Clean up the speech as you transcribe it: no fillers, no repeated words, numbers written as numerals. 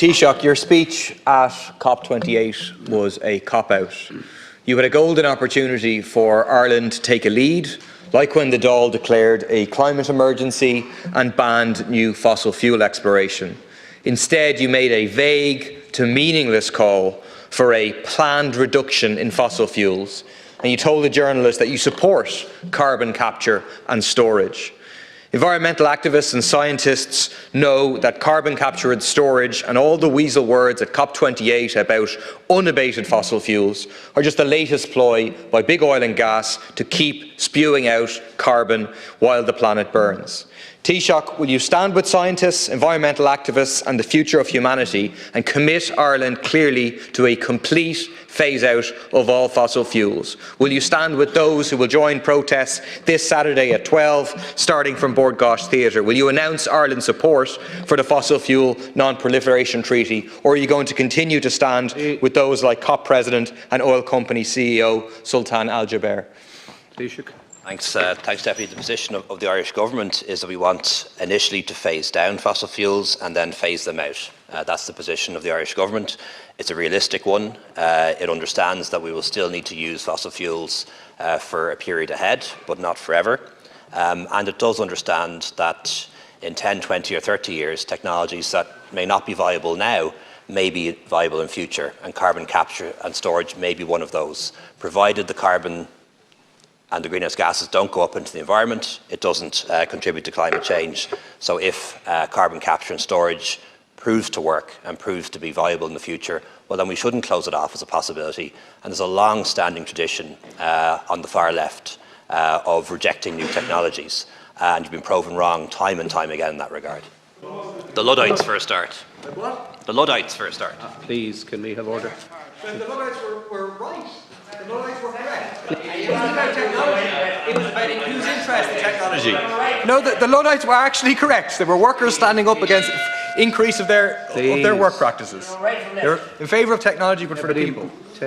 Taoiseach, your speech at COP28 was a cop-out. You had a golden opportunity for Ireland to take a lead, like when the Dáil declared a climate emergency and banned new fossil fuel exploration. Instead, you made a vague to meaningless call for a planned reduction in fossil fuels, and you told the journalists that you support carbon capture and storage. Environmental activists and scientists know that carbon capture and storage and all the weasel words at COP28 about unabated fossil fuels are just the latest ploy by big oil and gas to keep spewing out carbon while the planet burns. Taoiseach, will you stand with scientists, environmental activists and the future of humanity and commit Ireland clearly to a complete phase-out of all fossil fuels? Will you stand with those who will join protests this Saturday at 12, starting from Bord Gáis Theatre? Will you announce Ireland's support for the Fossil Fuel Non-Proliferation Treaty, or are you going to continue to stand with those like COP President and oil company CEO Sultan Al Jaber? Taoiseach. Thanks, Deputy. The position of the Irish Government is that we want initially to phase down fossil fuels and then phase them out. That's the position of the Irish Government. It's a realistic one. It understands that we will still need to use fossil fuels for a period ahead, but not forever. And it does understand that in 10, 20 or 30 years, technologies that may not be viable now may be viable in future, and carbon capture and storage may be one of those, provided the carbon and the greenhouse gases don't go up into the environment. It doesn't contribute to climate change. So if carbon capture and storage proves to work and proves to be viable in the future, well then we shouldn't close it off as a possibility. And there's a long-standing tradition on the far left of rejecting new technologies. And you've been proven wrong time and time again in that regard. The Luddites for a start. What? The Luddites for a start. Please, can we have order? The Luddites were right. The Luddites were correct. It wasn't about technology. It was about whose interest in technology. No, the Luddites were actually correct. There were workers standing up against increase of their work practices. They were in favour of technology, but for the people.